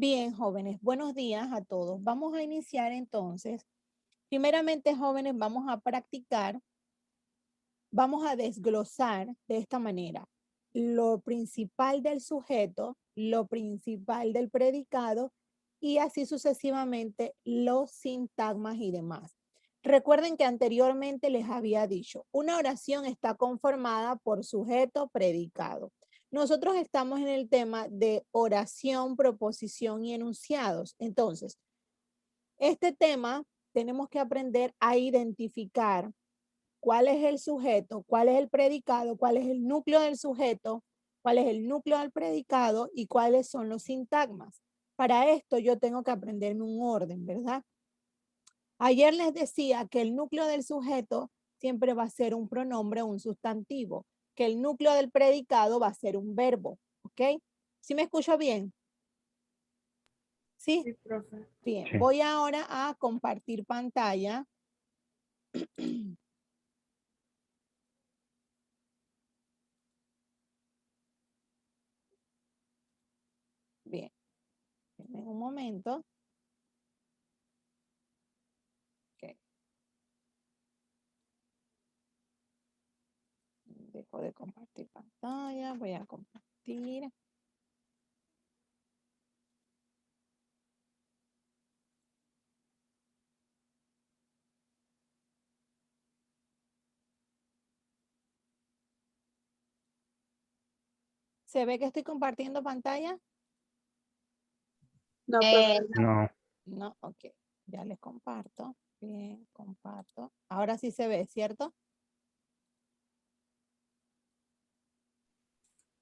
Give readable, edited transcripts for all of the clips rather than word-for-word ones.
Bien, jóvenes, buenos días a todos. Vamos a iniciar entonces. Primeramente, jóvenes, vamos a practicar, vamos a desglosar de esta manera lo principal del sujeto, lo principal del predicado y así sucesivamente los sintagmas y demás. Recuerden que anteriormente les había dicho, una oración está conformada por sujeto, predicado. Nosotros estamos en el tema de oración, proposición y enunciados. Entonces, este tema tenemos que aprender a identificar cuál es el sujeto, cuál es el predicado, cuál es el núcleo del sujeto, cuál es el núcleo del predicado y cuáles son los sintagmas. Para esto yo tengo que aprenderme un orden, ¿verdad? Ayer les decía que el núcleo del sujeto siempre va a ser un pronombre o un sustantivo, que el núcleo del predicado va a ser un verbo, ¿ok? ¿Sí me escucho bien? ¿Sí? Sí, profe. Bien, Sí. voy ahora a compartir pantalla. Bien, en un momento. Okay. Dejo de compartir pantalla, voy a compartir. ¿Se ve que estoy compartiendo pantalla? No, profe. No, No, ok. Ya les comparto. Bien, comparto. Ahora sí se ve, ¿cierto?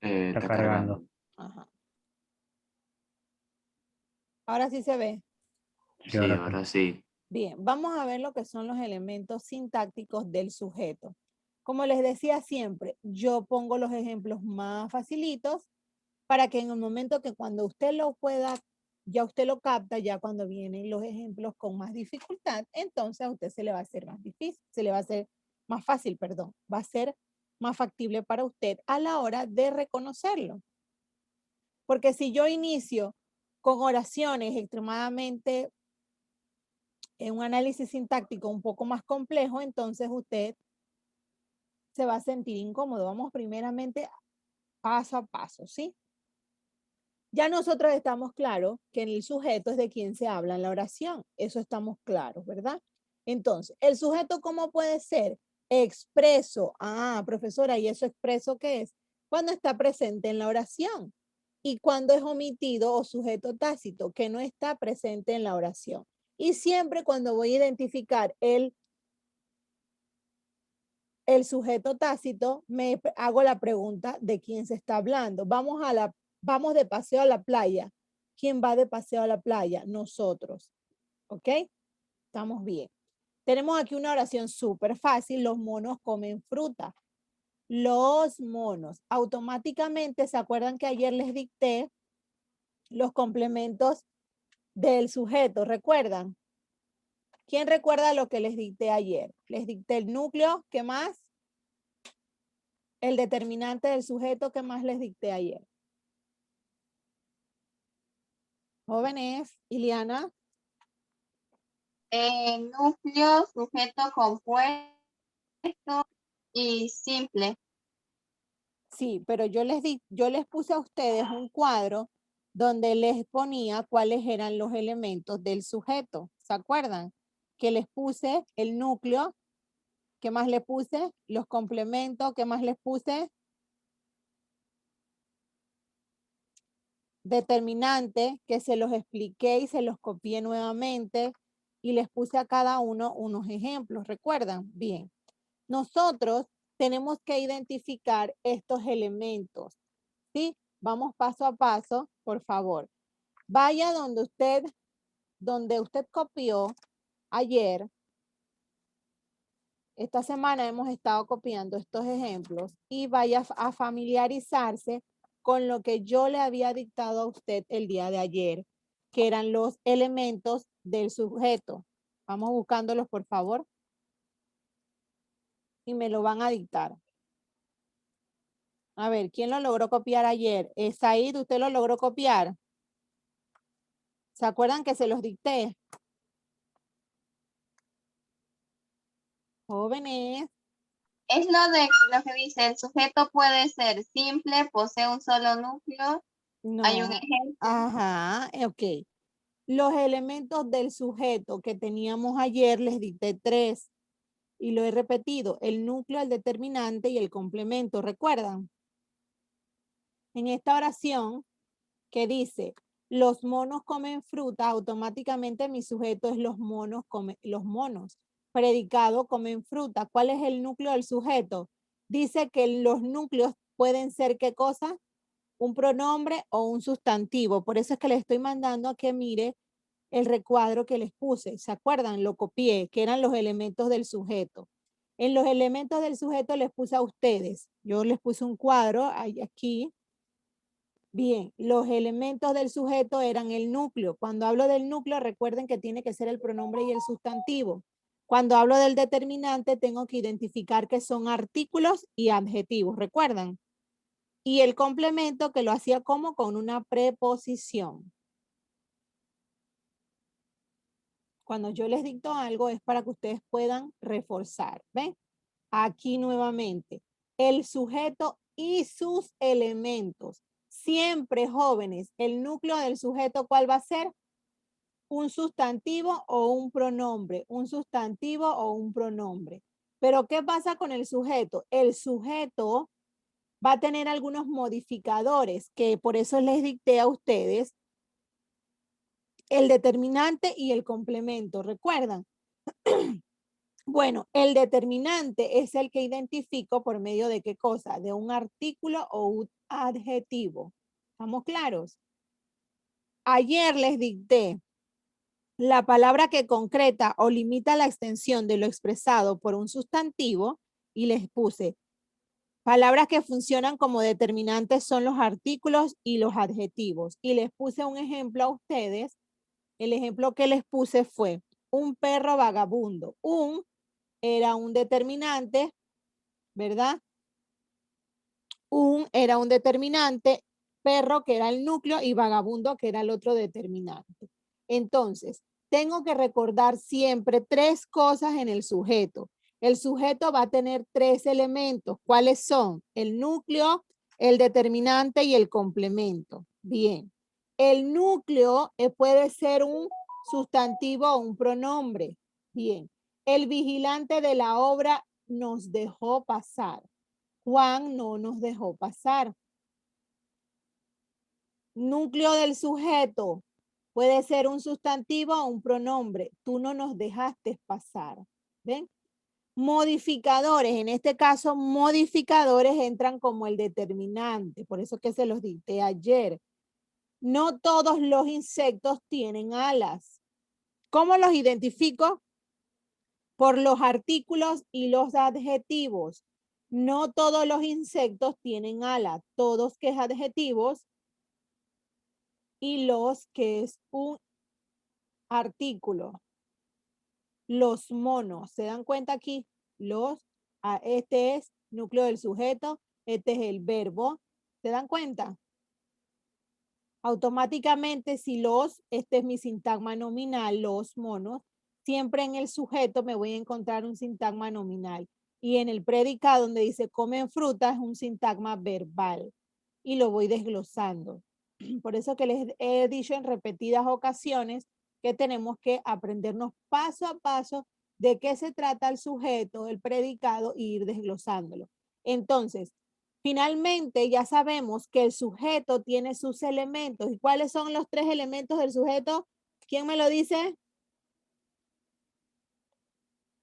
está cargando. Ajá. Ahora sí se ve. Sí, Sí, ahora sí. ahora sí. Bien, vamos a ver lo que son los elementos sintácticos del sujeto. Como les decía siempre, yo pongo los ejemplos más facilitos para que en el momento que cuando usted lo pueda, ya usted lo capta, ya cuando vienen los ejemplos con más dificultad, entonces a usted se le va a hacer más difícil, se le va a hacer más fácil, perdón, va a ser más factible para usted a la hora de reconocerlo. Porque si yo inicio con oraciones extremadamente en un análisis sintáctico un poco más complejo, entonces usted se va a sentir incómodo. Vamos primeramente paso a paso, ¿sí? Ya nosotros estamos claros que en el sujeto es de quien se habla en la oración. Eso estamos claros, ¿verdad? Entonces, ¿el sujeto cómo puede ser? Expreso. Ah, profesora, ¿y eso expreso qué es? Cuando está presente en la oración. Y cuando es omitido o sujeto tácito, que no está presente en la oración. Y siempre cuando voy a identificar el sujeto tácito, me hago la pregunta de quién se está hablando. Vamos de paseo a la playa. ¿Quién va de paseo a la playa? Nosotros. ¿Ok? Estamos bien. Tenemos aquí una oración súper fácil. Los monos comen fruta. Los monos. Automáticamente, ¿se acuerdan que ayer les dicté los complementos del sujeto? ¿Recuerdan? ¿Quién recuerda lo que les dicté ayer? Les dicté el núcleo. ¿Qué más? El determinante del sujeto. ¿Qué más les dicté ayer? Jóvenes, Iliana. Núcleo, sujeto compuesto y simple. Sí, pero yo les puse a ustedes un cuadro donde les ponía cuáles eran los elementos del sujeto. ¿Se acuerdan? Que les puse el núcleo, ¿qué más les puse? Los complementos, ¿qué más les puse? Determinante, que se los expliqué y se los copié nuevamente y les puse a cada uno unos ejemplos. ¿Recuerdan? Bien. Nosotros tenemos que identificar estos elementos, ¿sí? Vamos paso a paso, por favor. Vaya donde usted copió ayer. Esta semana hemos estado copiando estos ejemplos y vaya a familiarizarse con lo que yo le había dictado a usted el día de ayer, que eran los elementos del sujeto. Vamos buscándolos, por favor. Y me lo van a dictar. A ver, ¿quién lo logró copiar ayer? Said, ¿usted lo logró copiar? ¿Se acuerdan que se los dicté? Jóvenes. Es lo que dice, el sujeto puede ser simple, posee un solo núcleo. Hay un No. ejemplo. Ajá, ok. Los elementos del sujeto que teníamos ayer les dicté 3 y lo he repetido, el núcleo, el determinante y el complemento, ¿recuerdan? En esta oración que dice, los monos comen fruta, automáticamente mi sujeto es los monos los monos. Predicado comen fruta. ¿Cuál es el núcleo del sujeto? Dice que los núcleos pueden ser ¿qué cosa? Un pronombre o un sustantivo. Por eso es que le estoy mandando a que mire el recuadro que les puse. ¿Se acuerdan? Lo copié, que eran los elementos del sujeto. En los elementos del sujeto les puse a ustedes. Yo les puse un cuadro aquí. Bien, los elementos del sujeto eran el núcleo. Cuando hablo del núcleo, recuerden que tiene que ser el pronombre y el sustantivo. Cuando hablo del determinante, tengo que identificar que son artículos y adjetivos. ¿Recuerdan? Y el complemento que lo hacía como con una preposición. Cuando yo les dicto algo es para que ustedes puedan reforzar. ¿Ven? Aquí nuevamente. El sujeto y sus elementos. Siempre, jóvenes, el núcleo del sujeto, ¿cuál va a ser? Un sustantivo o un pronombre. Un sustantivo o un pronombre. Pero ¿qué pasa con el sujeto? El sujeto va a tener algunos modificadores que por eso les dicté a ustedes el determinante y el complemento. ¿Recuerdan? Bueno, el determinante es el que identifico por medio de qué cosa, de un artículo o un adjetivo. ¿Estamos claros? Ayer les dicté la palabra que concreta o limita la extensión de lo expresado por un sustantivo y les puse palabras que funcionan como determinantes son los artículos y los adjetivos. Y les puse un ejemplo a ustedes. El ejemplo que les puse fue un perro vagabundo. Un era un determinante, ¿verdad? Un era un determinante, perro que era el núcleo y vagabundo que era el otro determinante. Entonces, tengo que recordar siempre 3 cosas en el sujeto. El sujeto va a tener 3 elementos. ¿Cuáles son? El núcleo, el determinante y el complemento. Bien. El núcleo puede ser un sustantivo o un pronombre. Bien. El vigilante de la obra nos dejó pasar. Juan no nos dejó pasar. Núcleo del sujeto. Puede ser un sustantivo o un pronombre. Tú no nos dejaste pasar. ¿Ven? Modificadores. En este caso, modificadores entran como el determinante. Por eso que se los dicté ayer. No todos los insectos tienen alas. ¿Cómo los identifico? Por los artículos y los adjetivos. No todos los insectos tienen alas. Todos que es adjetivos y los que es un artículo. Los monos, ¿se dan cuenta aquí? Este es núcleo del sujeto, este es el verbo. ¿Se dan cuenta? Automáticamente, si este es mi sintagma nominal, los monos, siempre en el sujeto me voy a encontrar un sintagma nominal. Y en el predicado donde dice comen fruta es un sintagma verbal. Y lo voy desglosando. Por eso que les he dicho en repetidas ocasiones que tenemos que aprendernos paso a paso de qué se trata el sujeto, el predicado, e ir desglosándolo. Entonces, finalmente ya sabemos que el sujeto tiene sus elementos. ¿Y cuáles son los 3 elementos del sujeto? ¿Quién me lo dice?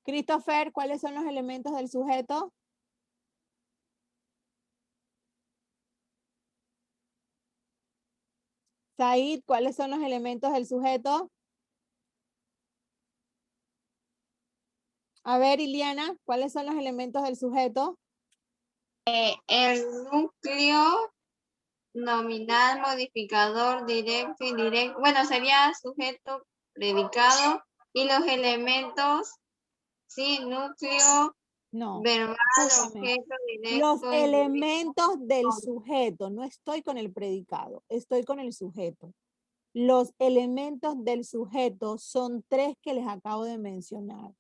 Christopher, ¿cuáles son los elementos del sujeto? Said, ¿cuáles son los elementos del sujeto? A ver, Iliana, ¿cuáles son los elementos del sujeto? El núcleo, nominal, modificador, directo, indirecto. Bueno, sería sujeto, predicado. Y los elementos, sí, núcleo, No, verbal, escúchame. objeto, Los directo, elementos del indirecto. sujeto. No estoy con el predicado, estoy con el sujeto. Los elementos del sujeto son 3 que les acabo de mencionar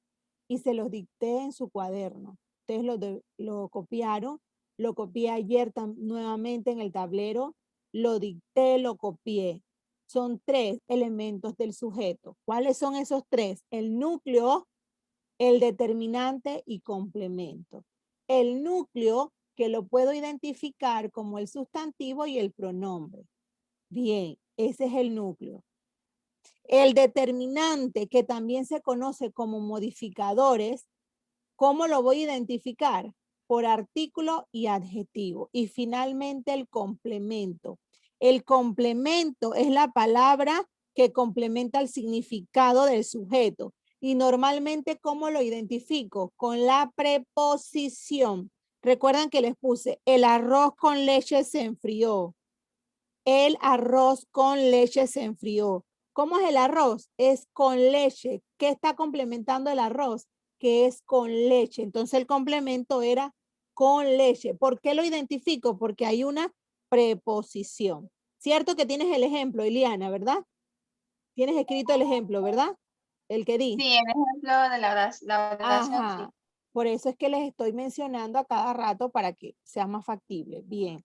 y se los dicté en su cuaderno. Ustedes lo copiaron, lo copié ayer nuevamente en el tablero, lo dicté, lo copié. Son 3 elementos del sujeto. ¿Cuáles son esos 3? El núcleo, el determinante y complemento. El núcleo, que lo puedo identificar como el sustantivo y el pronombre. Bien, ese es el núcleo. El determinante, que también se conoce como modificadores, ¿cómo lo voy a identificar? Por artículo y adjetivo. Y finalmente el complemento. El complemento es la palabra que complementa el significado del sujeto. Y normalmente, ¿cómo lo identifico? Con la preposición. Recuerdan que les puse, el arroz con leche se enfrió. El arroz con leche se enfrió. ¿Cómo es el arroz? Es con leche. ¿Qué está complementando el arroz? Que es con leche. Entonces el complemento era con leche. ¿Por qué lo identifico? Porque hay una preposición. Cierto que tienes el ejemplo, Iliana, ¿verdad? Tienes escrito el ejemplo, ¿verdad? El que di. Sí, el ejemplo de la oración, sí. Ajá. Por eso es que les estoy mencionando a cada rato para que sea más factible. Bien.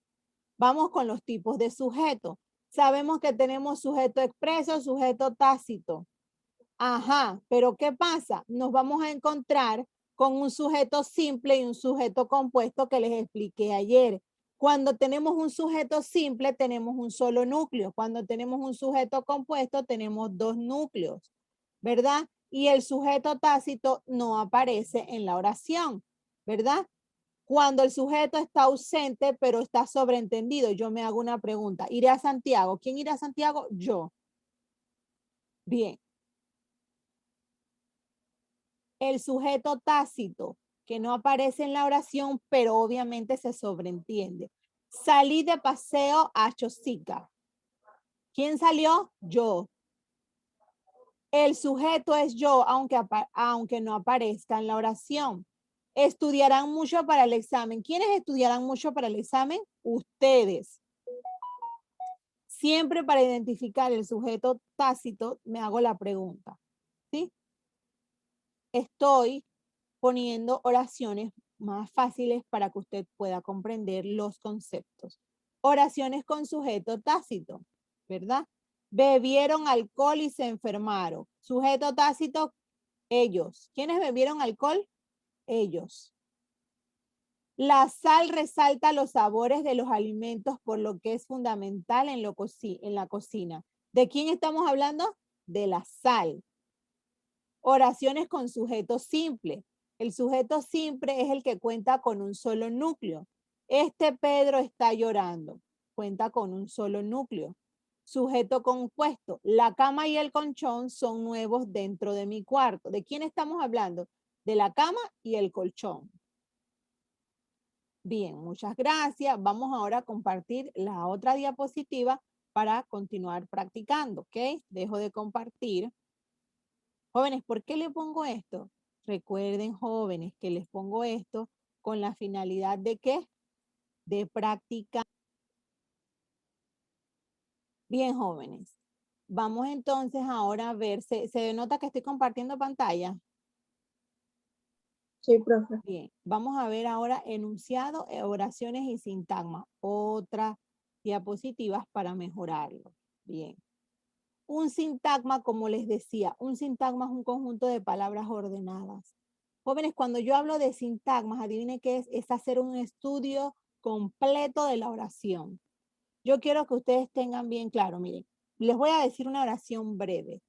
Vamos con los tipos de sujeto. Sabemos que tenemos sujeto expreso, sujeto tácito. Ajá, pero ¿qué pasa? Nos vamos a encontrar con un sujeto simple y un sujeto compuesto que les expliqué ayer. Cuando tenemos un sujeto simple, tenemos un solo núcleo. Cuando tenemos un sujeto compuesto, tenemos 2 núcleos, ¿verdad? Y el sujeto tácito no aparece en la oración, ¿verdad? Cuando el sujeto está ausente, pero está sobreentendido, yo me hago una pregunta. ¿Iré a Santiago? ¿Quién irá a Santiago? Yo. Bien. El sujeto tácito, que no aparece en la oración, pero obviamente se sobreentiende. Salí de paseo a Chosica. ¿Quién salió? Yo. El sujeto es yo, aunque no aparezca en la oración. Estudiarán mucho para el examen. ¿Quiénes estudiarán mucho para el examen? Ustedes. Siempre para identificar el sujeto tácito me hago la pregunta, ¿sí? Estoy poniendo oraciones más fáciles para que usted pueda comprender los conceptos. Oraciones con sujeto tácito, ¿verdad? Bebieron alcohol y se enfermaron. Sujeto tácito, ellos. ¿Quiénes bebieron alcohol? Ellos. La sal resalta los sabores de los alimentos, por lo que es fundamental en la cocina. ¿De quién estamos hablando? De la sal. Oraciones con sujeto simple. El sujeto simple es el que cuenta con un solo núcleo. Este Pedro está llorando. Cuenta con un solo núcleo. Sujeto compuesto. La cama y el colchón son nuevos dentro de mi cuarto. ¿De quién estamos hablando? De la cama y el colchón. Bien, muchas gracias. Vamos ahora a compartir la otra diapositiva para continuar practicando, ¿ok? Dejo de compartir. Jóvenes, ¿por qué le pongo esto? Recuerden, jóvenes, que les pongo esto con la finalidad de ¿qué? De practicar. Bien, jóvenes. Vamos entonces ahora a ver, ¿se nota que estoy compartiendo pantalla? Sí, profe. Bien, vamos a ver ahora enunciado, oraciones y sintagma. Otras diapositivas para mejorarlo. Bien. Un sintagma, como les decía, un sintagma es un conjunto de palabras ordenadas. Jóvenes, cuando yo hablo de sintagmas, adivinen qué es hacer un estudio completo de la oración. Yo quiero que ustedes tengan bien claro, miren, les voy a decir una oración breve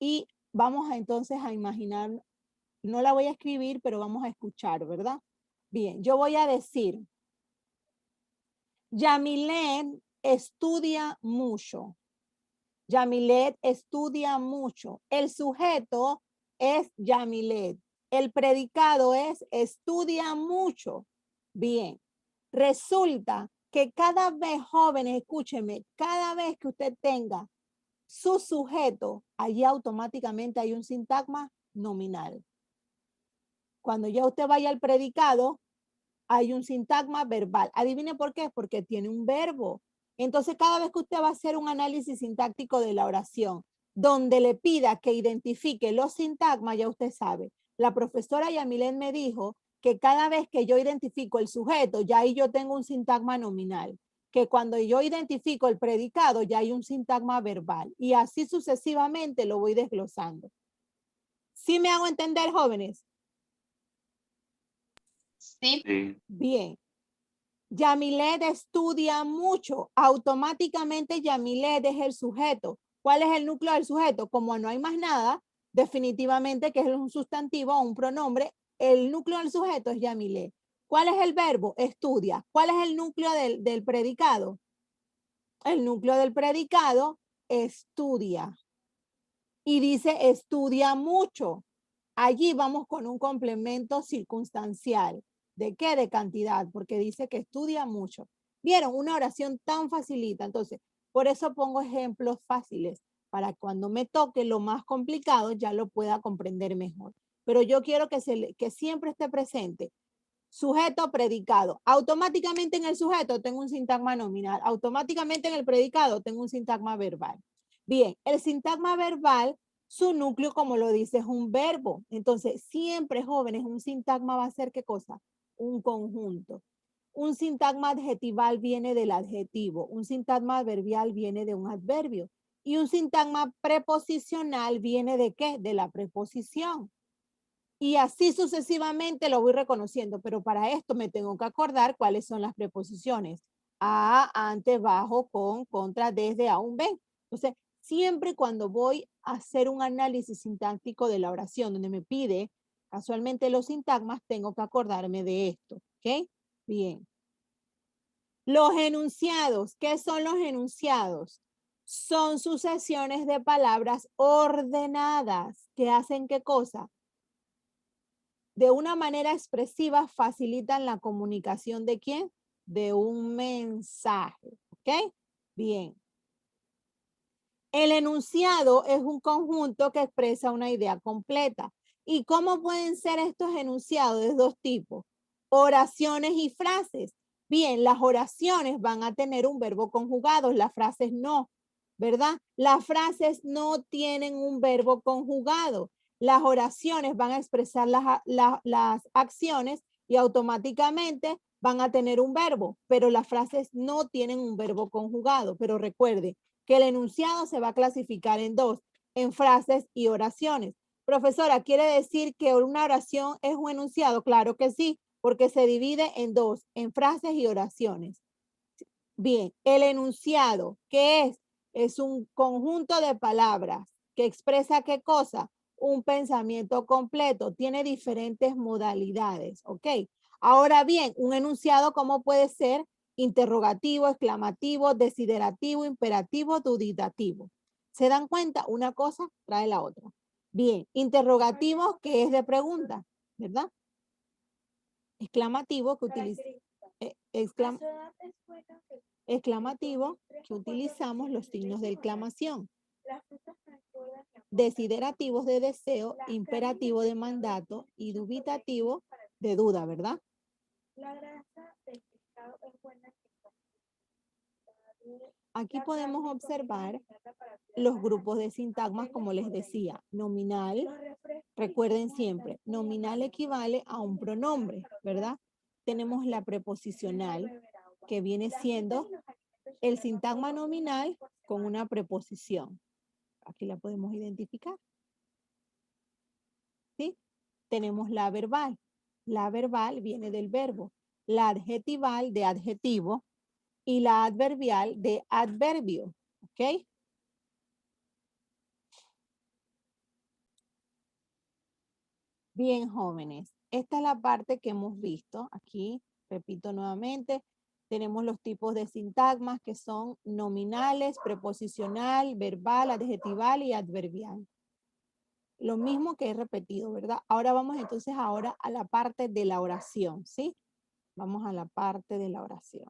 y vamos entonces a imaginar, no la voy a escribir, pero vamos a escuchar, ¿verdad? Bien, yo voy a decir, Yamilet estudia mucho. Yamilet estudia mucho. El sujeto es Yamilet. El predicado es estudia mucho. Bien. Resulta que cada vez, jóvenes, escúchenme, cada vez que usted tenga su sujeto, allí automáticamente hay un sintagma nominal. Cuando ya usted vaya al predicado, hay un sintagma verbal. Adivine por qué, porque tiene un verbo. Entonces, cada vez que usted va a hacer un análisis sintáctico de la oración, donde le pida que identifique los sintagmas, ya usted sabe. La profesora Yamilén me dijo que cada vez que yo identifico el sujeto, ya ahí yo tengo un sintagma nominal. Que cuando yo identifico el predicado, ya hay un sintagma verbal. Y así sucesivamente lo voy desglosando. ¿Sí me hago entender, jóvenes? Sí. Sí. Bien. Yamilet estudia mucho. Automáticamente Yamilet es el sujeto. ¿Cuál es el núcleo del sujeto? Como no hay más nada, definitivamente que es un sustantivo o un pronombre, el núcleo del sujeto es Yamilet. ¿Cuál es el verbo? Estudia. ¿Cuál es el núcleo del predicado? El núcleo del predicado, estudia. Y dice estudia mucho. Allí vamos con un complemento circunstancial. ¿De qué? De cantidad, porque dice que estudia mucho. ¿Vieron? Una oración tan facilita. Entonces, por eso pongo ejemplos fáciles, para cuando me toque lo más complicado ya lo pueda comprender mejor. Pero yo quiero que siempre esté presente. Sujeto, predicado. Automáticamente en el sujeto tengo un sintagma nominal. Automáticamente en el predicado tengo un sintagma verbal. Bien, el sintagma verbal, su núcleo, como lo dice, es un verbo. Entonces, siempre, jóvenes, un sintagma va a ser ¿qué cosa? Un conjunto. Un sintagma adjetival viene del adjetivo. Un sintagma adverbial viene de un adverbio. Y un sintagma preposicional viene ¿de qué? De la preposición. Y así sucesivamente lo voy reconociendo, pero para esto me tengo que acordar cuáles son las preposiciones. A, ante, bajo, con, contra, desde, aún, ven. Entonces, siempre cuando voy a hacer un análisis sintáctico de la oración, donde me pide casualmente los sintagmas, tengo que acordarme de esto. ¿Ok? Bien. Los enunciados. ¿Qué son los enunciados? Son sucesiones de palabras ordenadas. ¿Que hacen qué cosa? De una manera expresiva facilitan la comunicación de quién? De un mensaje. ¿Ok? Bien. El enunciado es un conjunto que expresa una idea completa. ¿Y cómo pueden ser estos enunciados de dos tipos? Oraciones y frases. Bien, las oraciones van a tener un verbo conjugado, las frases no, ¿verdad? Las frases no tienen un verbo conjugado. Las oraciones van a expresar las acciones y automáticamente van a tener un verbo, pero las frases no tienen un verbo conjugado. Pero recuerde que el enunciado se va a clasificar en dos, en frases y oraciones. Profesora, ¿quiere decir que una oración es un enunciado? Claro que sí, porque se divide en dos, en frases y oraciones. Bien, el enunciado, ¿qué es? Es un conjunto de palabras que expresa ¿qué cosa? Un pensamiento completo. Tiene diferentes modalidades, ¿ok? Ahora bien, un enunciado, ¿cómo puede ser? Interrogativo, exclamativo, desiderativo, imperativo, duditativo. ¿Se dan cuenta? Una cosa trae la otra. Bien, interrogativo, que es de pregunta, ¿verdad? Exclamativo, que utiliza... exclamativo, que utilizamos los signos de exclamación. Desiderativos de deseo, imperativo de mandato y dubitativo de duda, ¿verdad? Aquí podemos observar los grupos de sintagmas, como les decía. Nominal, recuerden siempre, nominal equivale a un pronombre, ¿verdad? Tenemos la preposicional, que viene siendo el sintagma nominal con una preposición. Aquí la podemos identificar. ¿Sí? Tenemos la verbal. La verbal viene del verbo. La adjetival de adjetivo y la adverbial de adverbio. ¿Ok? Bien, jóvenes. Esta es la parte que hemos visto. Aquí, repito nuevamente, tenemos los tipos de sintagmas que son nominales, preposicional, verbal, adjetival y adverbial. Lo mismo que he repetido, ¿verdad? Ahora vamos entonces ahora a la parte de la oración, ¿sí? Vamos a la parte de la oración.